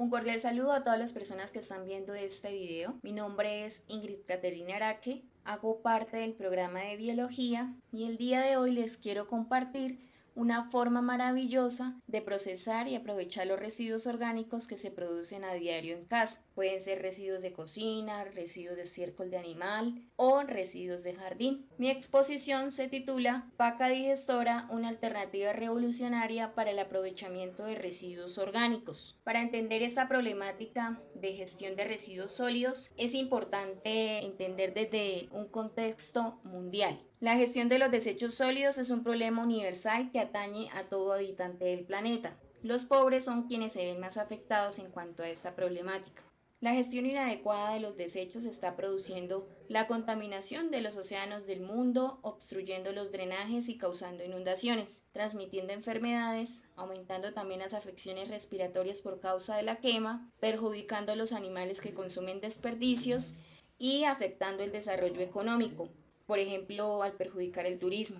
Un cordial saludo a todas las personas que están viendo este video. Mi nombre es Ingrid Caterina Araque, hago parte del programa de biología y el día de hoy les quiero compartir una forma maravillosa de procesar y aprovechar los residuos orgánicos que se producen a diario en casa. Pueden ser residuos de cocina, residuos de estiércol de animal o residuos de jardín. Mi exposición se titula Paca digestora, una alternativa revolucionaria para el aprovechamiento de residuos orgánicos. Para entender esta problemática de gestión de residuos sólidos es importante entender desde un contexto mundial. La gestión de los desechos sólidos es un problema universal que atañe a todo habitante del planeta. Los pobres son quienes se ven más afectados en cuanto a esta problemática. La gestión inadecuada de los desechos está produciendo la contaminación de los océanos del mundo, obstruyendo los drenajes y causando inundaciones, transmitiendo enfermedades, aumentando también las afecciones respiratorias por causa de la quema, perjudicando a los animales que consumen desperdicios y afectando el desarrollo económico, por ejemplo, al perjudicar el turismo.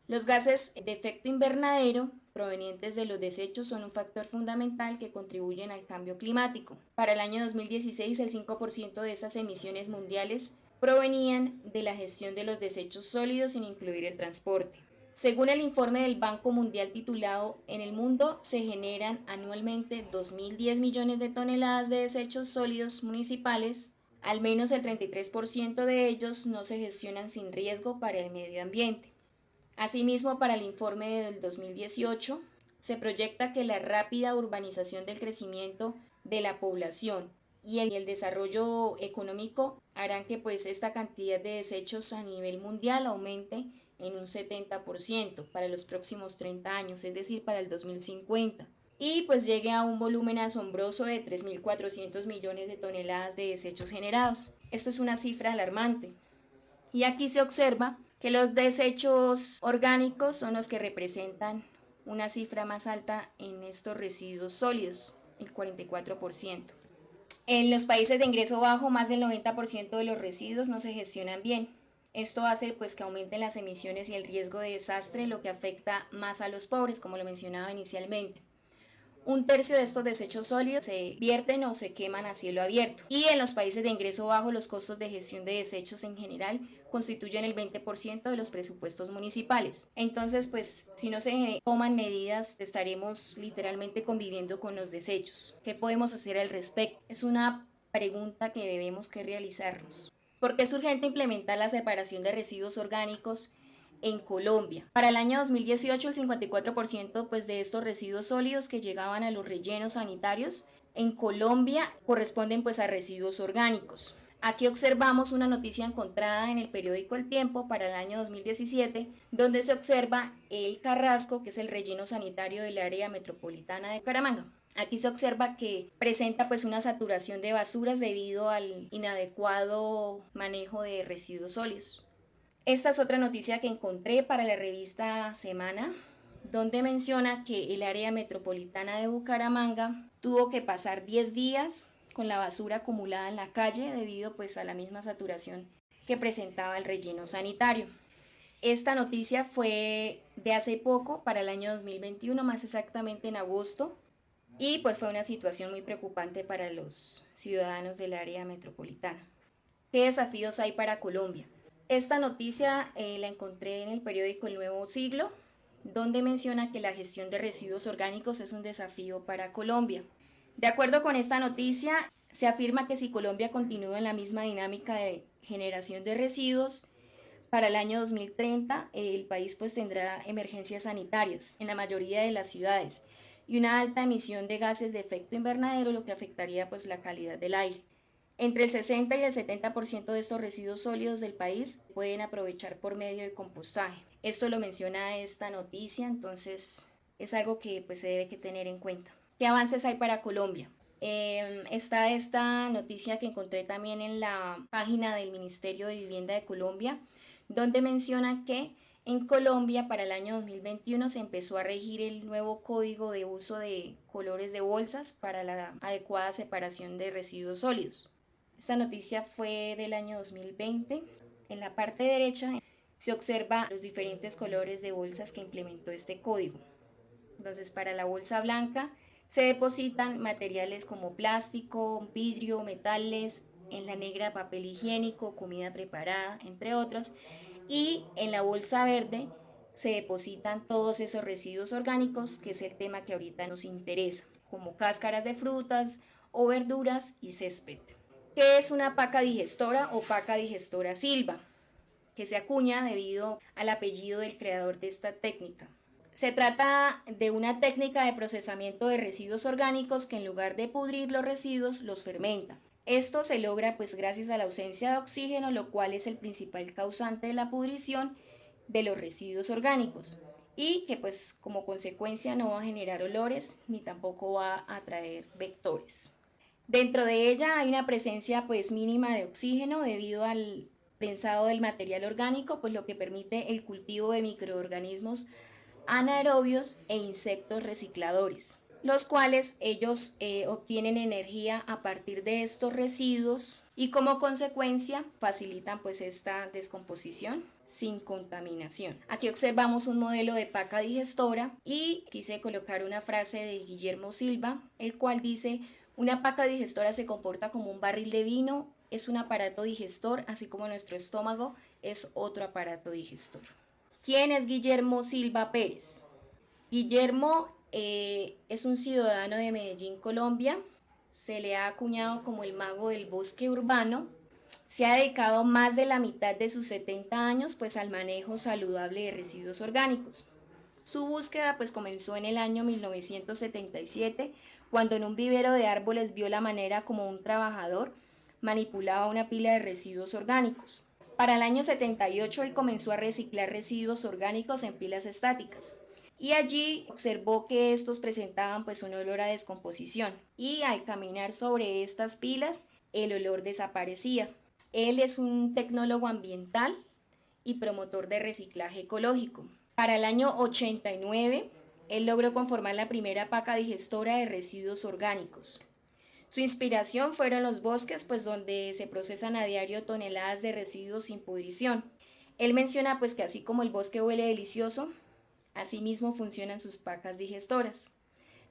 Los gases de efecto invernadero provenientes de los desechos son un factor fundamental que contribuyen al cambio climático. Para el año 2016, el 5% de esas emisiones mundiales provenían de la gestión de los desechos sólidos sin incluir el transporte. Según el informe del Banco Mundial titulado En el mundo se generan anualmente 2.010 millones de toneladas de desechos sólidos municipales. Al menos el 33% de ellos no se gestionan sin riesgo para el medio ambiente. Asimismo, para el informe del 2018, se proyecta que la rápida urbanización del crecimiento de la población y el desarrollo económico harán que esta cantidad de desechos a nivel mundial aumente en un 70% para los próximos 30 años, es decir, para el 2050. Y llegue a un volumen asombroso de 3.400 millones de toneladas de desechos generados. Esto es una cifra alarmante. Y aquí se observa que los desechos orgánicos son los que representan una cifra más alta en estos residuos sólidos, el 44%. En los países de ingreso bajo, más del 90% de los residuos no se gestionan bien. Esto hace que aumenten las emisiones y el riesgo de desastre, lo que afecta más a los pobres, como lo mencionaba inicialmente. Un tercio de estos desechos sólidos se vierten o se queman a cielo abierto. Y en los países de ingreso bajo, los costos de gestión de desechos en general constituyen el 20% de los presupuestos municipales. Entonces, si no se toman medidas, estaremos literalmente conviviendo con los desechos. ¿Qué podemos hacer al respecto? Es una pregunta que debemos realizarnos. ¿Por qué es urgente implementar la separación de residuos orgánicos en Colombia? Para el año 2018, el 54% de estos residuos sólidos que llegaban a los rellenos sanitarios en Colombia corresponden a residuos orgánicos. Aquí observamos una noticia encontrada en el periódico El Tiempo para el año 2017, donde se observa el Carrasco, que es el relleno sanitario del área metropolitana de Bucaramanga. Aquí se observa que presenta una saturación de basuras debido al inadecuado manejo de residuos sólidos. Esta es otra noticia que encontré para la revista Semana, donde menciona que el área metropolitana de Bucaramanga tuvo que pasar 10 días con la basura acumulada en la calle debido a la misma saturación que presentaba el relleno sanitario. Esta noticia fue de hace poco, para el año 2021, más exactamente en agosto, y fue una situación muy preocupante para los ciudadanos del área metropolitana. ¿Qué desafíos hay para Colombia? Esta noticia la encontré en el periódico El Nuevo Siglo, donde menciona que la gestión de residuos orgánicos es un desafío para Colombia. De acuerdo con esta noticia, se afirma que si Colombia continúa en la misma dinámica de generación de residuos, para el año 2030 el país tendrá emergencias sanitarias en la mayoría de las ciudades y una alta emisión de gases de efecto invernadero, lo que afectaría la calidad del aire. Entre el 60 y el 70% de estos residuos sólidos del país pueden aprovechar por medio de compostaje. Esto lo menciona esta noticia, entonces es algo que se debe tener en cuenta. ¿Qué avances hay para Colombia? Está esta noticia que encontré también en la página del Ministerio de Vivienda de Colombia, donde menciona que en Colombia para el año 2021 se empezó a regir el nuevo código de uso de colores de bolsas para la adecuada separación de residuos sólidos. Esta noticia fue del año 2020. En la parte derecha se observa los diferentes colores de bolsas que implementó este código. Entonces, para la bolsa blanca Se depositan materiales como plástico, vidrio, metales, en la negra papel higiénico, comida preparada, entre otros, y en la bolsa verde se depositan todos esos residuos orgánicos, que es el tema que ahorita nos interesa, como cáscaras de frutas o verduras y césped. ¿Qué es una paca digestora o paca digestora Silva? Que se acuña debido al apellido del creador de esta técnica. Se trata de una técnica de procesamiento de residuos orgánicos que en lugar de pudrir los residuos los fermenta. Esto se logra pues gracias a la ausencia de oxígeno, lo cual es el principal causante de la pudrición de los residuos orgánicos y que pues como consecuencia no va a generar olores ni tampoco va a atraer vectores. Dentro de ella hay una presencia pues mínima de oxígeno debido al prensado del material orgánico, pues lo que permite el cultivo de microorganismos anaerobios e insectos recicladores, los cuales ellos obtienen energía a partir de estos residuos y como consecuencia facilitan pues esta descomposición sin contaminación. Aquí observamos un modelo de paca digestora y quise colocar una frase de Guillermo Silva, el cual dice: una paca digestora se comporta como un barril de vino, es un aparato digestor, así como nuestro estómago es otro aparato digestor. ¿Quién es Guillermo Silva Pérez? Guillermo es un ciudadano de Medellín, Colombia. Se le ha acuñado como el mago del bosque urbano. Se ha dedicado más de la mitad de sus 70 años pues al manejo saludable de residuos orgánicos. Su búsqueda pues comenzó en el año 1977, cuando en un vivero de árboles vio la manera como un trabajador manipulaba una pila de residuos orgánicos. Para el año 78 él comenzó a reciclar residuos orgánicos en pilas estáticas y allí observó que estos presentaban pues un olor a descomposición y al caminar sobre estas pilas el olor desaparecía. Él es un tecnólogo ambiental y promotor de reciclaje ecológico. Para el año 89 él logró conformar la primera paca digestora de residuos orgánicos. Su inspiración fueron los bosques, pues donde se procesan a diario toneladas de residuos sin pudrición. Él menciona pues que así como el bosque huele delicioso, asimismo funcionan sus pacas digestoras,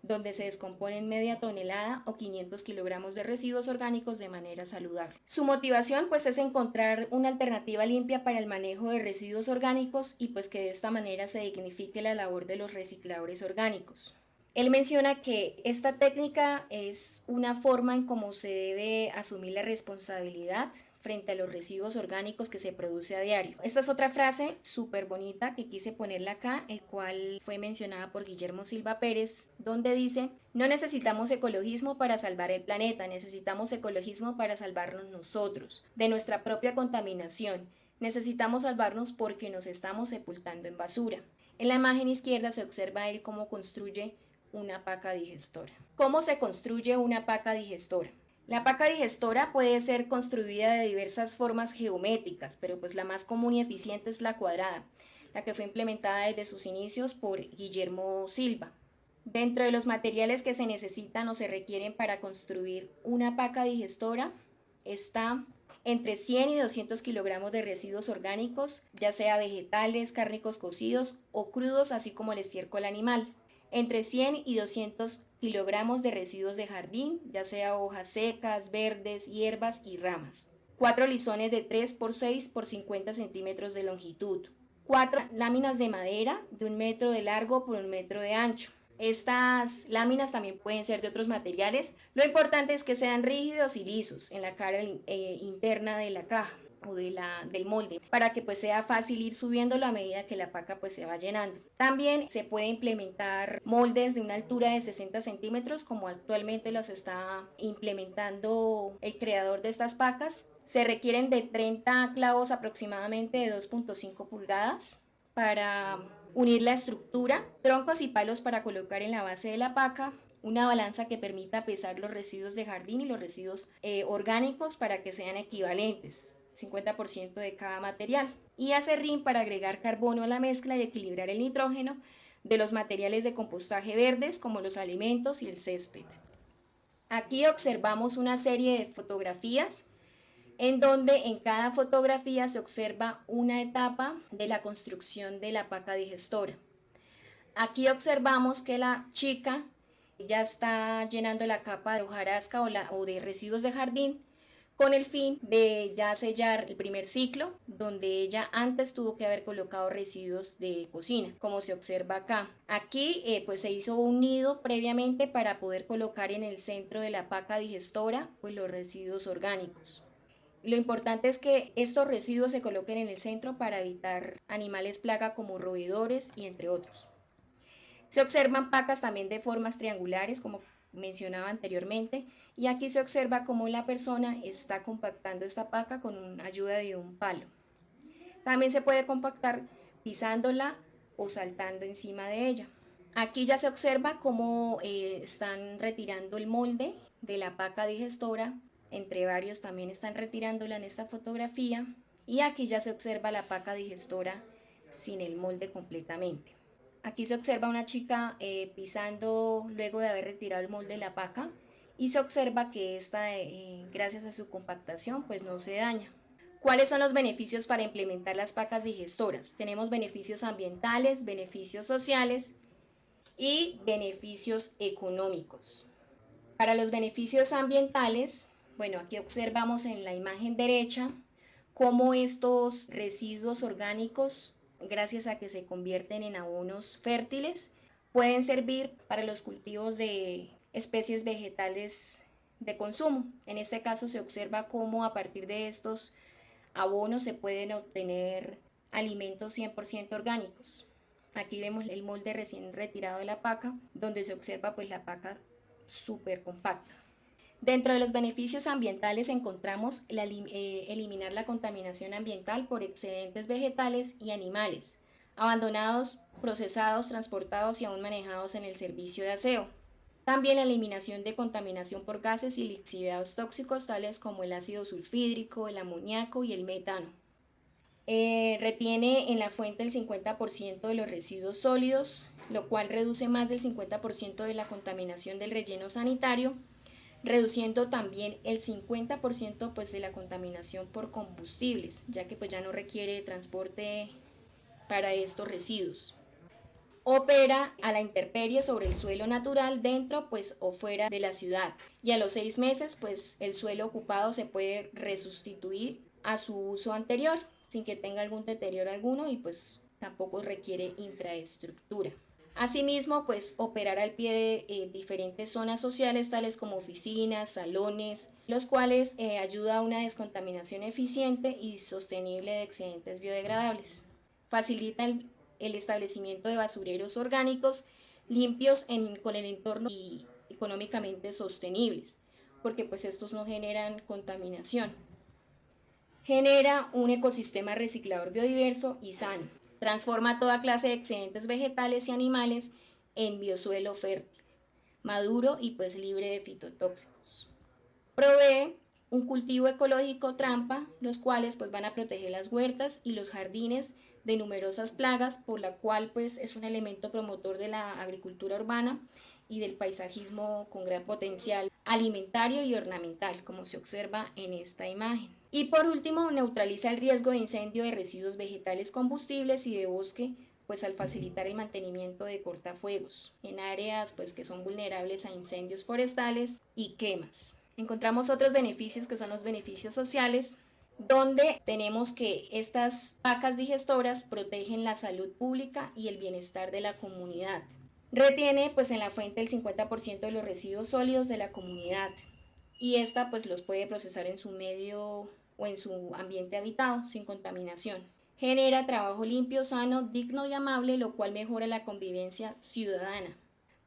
donde se descomponen media tonelada o 500 kilogramos de residuos orgánicos de manera saludable. Su motivación pues es encontrar una alternativa limpia para el manejo de residuos orgánicos y pues que de esta manera se dignifique la labor de los recicladores orgánicos. Él menciona que esta técnica es una forma en cómo se debe asumir la responsabilidad frente a los residuos orgánicos que se produce a diario. Esta es otra frase súper bonita que quise ponerla acá, el cual fue mencionada por Guillermo Silva Pérez, donde dice: no necesitamos ecologismo para salvar el planeta, necesitamos ecologismo para salvarnos nosotros, de nuestra propia contaminación. Necesitamos salvarnos porque nos estamos sepultando en basura. En la imagen izquierda se observa él cómo construye una paca digestora. ¿Cómo se construye una paca digestora? La paca digestora puede ser construida de diversas formas geométricas, pero pues la más común y eficiente es la cuadrada, la que fue implementada desde sus inicios por Guillermo Silva. Dentro de los materiales que se necesitan o se requieren para construir una paca digestora está entre 100 y 200 kilogramos de residuos orgánicos, ya sea vegetales, cárnicos cocidos o crudos, así como el estiércol animal. Entre 100 y 200 kilogramos de residuos de jardín, ya sea hojas secas, verdes, hierbas y ramas. 4 lisones de 3 por 6 por 50 centímetros de longitud. 4 láminas de madera de 1 metro de largo por 1 metro de ancho. Estas láminas también pueden ser de otros materiales. Lo importante es que sean rígidos y lisos en la cara interna de la caja o del molde, para que pues sea fácil ir subiéndolo a medida que la paca pues se va llenando. También se puede implementar moldes de una altura de 60 centímetros, como actualmente los está implementando el creador de estas pacas. Se requieren de 30 clavos aproximadamente de 2.5 pulgadas para unir la estructura, troncos y palos para colocar en la base de la paca, una balanza que permita pesar los residuos de jardín y los residuos orgánicos para que sean equivalentes, 50% de cada material, y aserrín para agregar carbono a la mezcla y equilibrar el nitrógeno de los materiales de compostaje verdes como los alimentos y el césped. Aquí observamos una serie de fotografías en donde en cada fotografía se observa una etapa de la construcción de la paca digestora. Aquí observamos que la chica ya está llenando la capa de hojarasca o de residuos de jardín, con el fin de ya sellar el primer ciclo, donde ella antes tuvo que haber colocado residuos de cocina, como se observa acá. Aquí pues se hizo un nido previamente para poder colocar en el centro de la paca digestora pues los residuos orgánicos. Lo importante es que estos residuos se coloquen en el centro para evitar animales plaga como roedores y entre otros. Se observan pacas también de formas triangulares, como mencionaba anteriormente, y aquí se observa cómo la persona está compactando esta paca con ayuda de un palo. También se puede compactar pisándola o saltando encima de ella. Aquí ya se observa cómo están retirando el molde de la paca digestora, entre varios también están retirándola en esta fotografía, y aquí ya se observa la paca digestora sin el molde completamente. Aquí se observa una chica pisando luego de haber retirado el molde de la paca, y se observa que esta, gracias a su compactación, pues no se daña. ¿Cuáles son los beneficios para implementar las pacas digestoras? Tenemos beneficios ambientales, beneficios sociales y beneficios económicos. Para los beneficios ambientales, bueno, aquí observamos en la imagen derecha cómo estos residuos orgánicos, gracias a que se convierten en abonos fértiles, pueden servir para los cultivos de especies vegetales de consumo. En este caso se observa cómo a partir de estos abonos se pueden obtener alimentos 100% orgánicos. Aquí vemos el molde recién retirado de la paca, donde se observa pues la paca súper compacta. Dentro de los beneficios ambientales encontramos eliminar la contaminación ambiental por excedentes vegetales y animales, abandonados, procesados, transportados y aún manejados en el servicio de aseo. También la eliminación de contaminación por gases y lixiviados tóxicos tales como el ácido sulfídrico, el amoníaco y el metano. Retiene en la fuente el 50% de los residuos sólidos, lo cual reduce más del 50% de la contaminación del relleno sanitario, reduciendo también el 50% pues, de la contaminación por combustibles, ya que pues, ya no requiere transporte para estos residuos. Opera a la intemperie sobre el suelo natural dentro pues, o fuera de la ciudad, y a los 6 meses pues, el suelo ocupado se puede resustituir a su uso anterior sin que tenga algún deterioro alguno y pues tampoco requiere infraestructura. Asimismo, pues operar al pie de diferentes zonas sociales tales como oficinas, salones, los cuales ayuda a una descontaminación eficiente y sostenible de excedentes biodegradables. Facilita el establecimiento de basureros orgánicos limpios con el entorno y económicamente sostenibles, porque pues estos no generan contaminación. Genera un ecosistema reciclador biodiverso y sano. Transforma toda clase de excedentes vegetales y animales en biosuelo fértil, maduro y pues libre de fitotóxicos. Provee un cultivo ecológico trampa, los cuales pues van a proteger las huertas y los jardines de numerosas plagas, por la cual pues es un elemento promotor de la agricultura urbana y del paisajismo con gran potencial alimentario y ornamental, como se observa en esta imagen. Y por último, neutraliza el riesgo de incendio de residuos vegetales combustibles y de bosque, pues al facilitar el mantenimiento de cortafuegos en áreas pues que son vulnerables a incendios forestales y quemas. Encontramos otros beneficios que son los beneficios sociales, donde tenemos que estas pacas digestoras protegen la salud pública y el bienestar de la comunidad. Retiene pues en la fuente el 50% de los residuos sólidos de la comunidad y esta pues los puede procesar en su medio o en su ambiente habitado sin contaminación. Genera trabajo limpio, sano, digno y amable, lo cual mejora la convivencia ciudadana.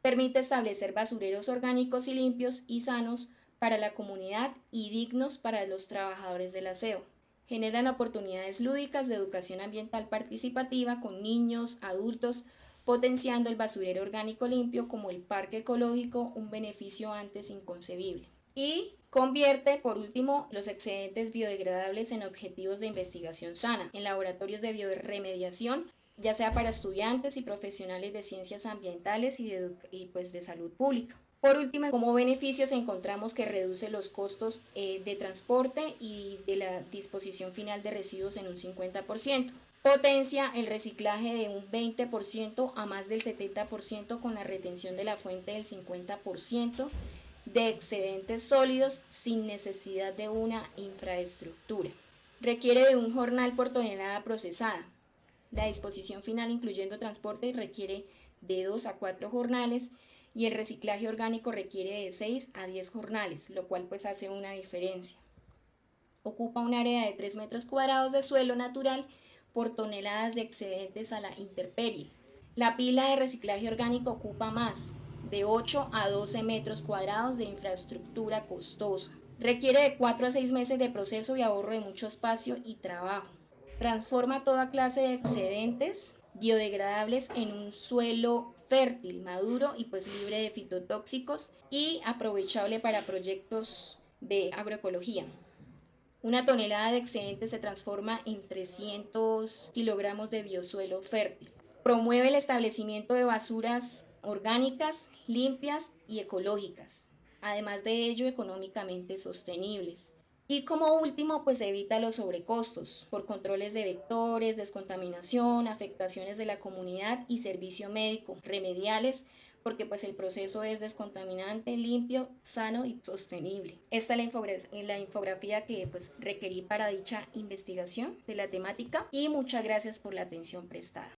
Permite establecer basureros orgánicos y limpios y sanos para la comunidad y dignos para los trabajadores del aseo. Generan oportunidades lúdicas de educación ambiental participativa con niños, adultos, potenciando el basurero orgánico limpio como el parque ecológico, un beneficio antes inconcebible. Y convierte, por último, los excedentes biodegradables en objetivos de investigación sana, en laboratorios de bioremediación, ya sea para estudiantes y profesionales de ciencias ambientales y de salud pública. Por último, como beneficios encontramos que reduce los costos de transporte y de la disposición final de residuos en un 50%. Potencia el reciclaje de un 20% a más del 70% con la retención de la fuente del 50% de excedentes sólidos sin necesidad de una infraestructura. Requiere de un jornal por tonelada procesada. La disposición final, incluyendo transporte, requiere de 2 a 4 jornales y el reciclaje orgánico requiere de 6 a 10 jornales, lo cual pues hace una diferencia. Ocupa un área de 3 metros cuadrados de suelo natural por toneladas de excedentes a la intemperie. La pila de reciclaje orgánico ocupa más, de 8 a 12 metros cuadrados de infraestructura costosa. Requiere de 4 a 6 meses de proceso y ahorro de mucho espacio y trabajo. Transforma toda clase de excedentes biodegradables en un suelo fértil, maduro y pues libre de fitotóxicos y aprovechable para proyectos de agroecología. Una tonelada de excedente se transforma en 300 kilogramos de biosuelo fértil. Promueve el establecimiento de basuras orgánicas, limpias y ecológicas, además de ello económicamente sostenibles. Y como último, pues evita los sobrecostos por controles de vectores, descontaminación, afectaciones de la comunidad y servicio médico remediales, porque pues el proceso es descontaminante, limpio, sano y sostenible. Esta es la infografía que pues requerí para dicha investigación de la temática y muchas gracias por la atención prestada.